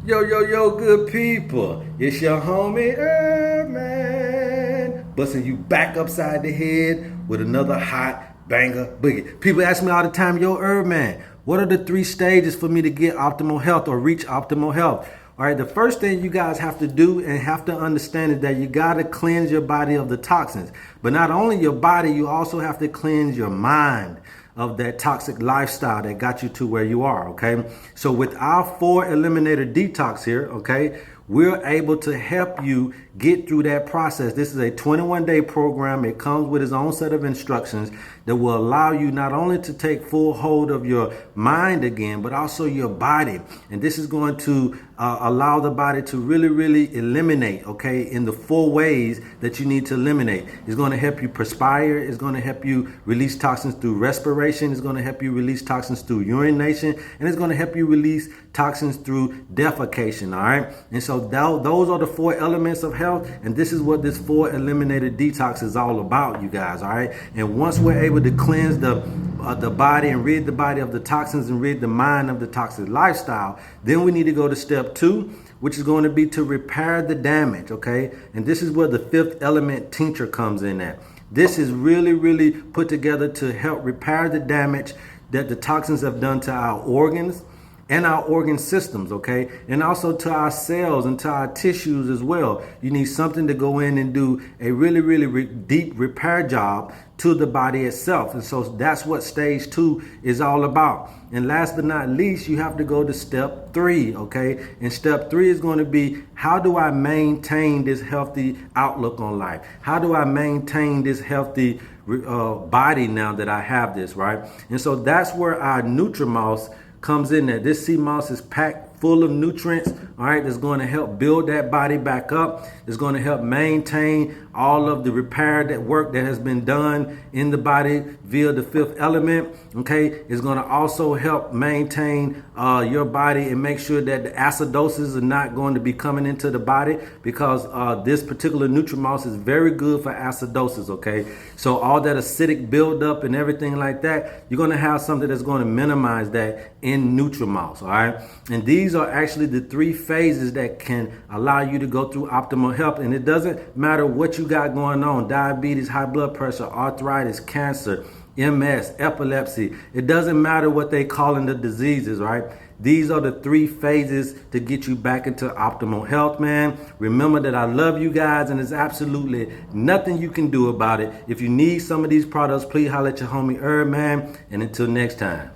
Yo, good people. It's your homie HerbMan. Busting you back upside the head with another hot banger boogie. People ask me all the time, yo, HerbMan, what are the 3 stages for me to get optimal health or reach optimal health? All right, the first thing you guys have to do and have to understand is that you got to cleanse your body of the toxins. But not only your body, you also have to cleanse your mind of that toxic lifestyle that got you to where you are, okay? So with our 4 eliminator detox here, okay, we're able to help you get through that process. This is a 21-day program. It comes with its own set of instructions that will allow you not only to take full hold of your mind again, but also your body. And this is going to allow the body to really eliminate, okay, in the 4 ways that you need to eliminate. It's going to help you perspire. It's going to help you release toxins through respiration. It's going to help you release toxins through urination. And it's going to help you release toxins through defecation, all right? And so those are the 4 elements of health, and this is what this 4 eliminated detox is all about, you guys, all right? And once we're able to cleanse the body and rid the body of the toxins and rid the mind of the toxic lifestyle, then we need to go to step 2, which is going to be to repair the damage, okay? And this is where the 5th element tincture comes in at. This is really put together to help repair the damage that the toxins have done to our organs and our organ systems, okay? And also to our cells and to our tissues as well. You need something to go in and do a really deep repair job to the body itself. And so that's what stage 2 is all about. And last but not least, you have to go to step 3, okay? And step 3 is going to be, how do I maintain this healthy outlook on life? How do I maintain this healthy body now that I have this, right? And so that's where our Nutrimouse comes in there. This sea moss is packed full of nutrients, all right, that's going to help build that body back up. It's going to help maintain all of the repair that work that has been done in the body via the 5th element, okay? It's going to also help maintain your body and make sure that the acidosis are not going to be coming into the body, because this particular Nutrimouse is very good for acidosis, okay? So all that acidic buildup and everything like that, you're going to have something that's going to minimize that in Nutrimouse, all right? And these are actually the 3 phases that can allow you to go through optimal health. And it doesn't matter what you got going on: diabetes, high blood pressure, arthritis, cancer, MS, epilepsy. It doesn't matter what they call in the diseases, right? These are the 3 phases to get you back into optimal health, man. Remember that I love you guys, and there's absolutely nothing you can do about it. If you need some of these products, please holler at your homie HerbMan. And until next time,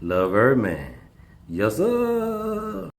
love HerbMan. Yes, sir.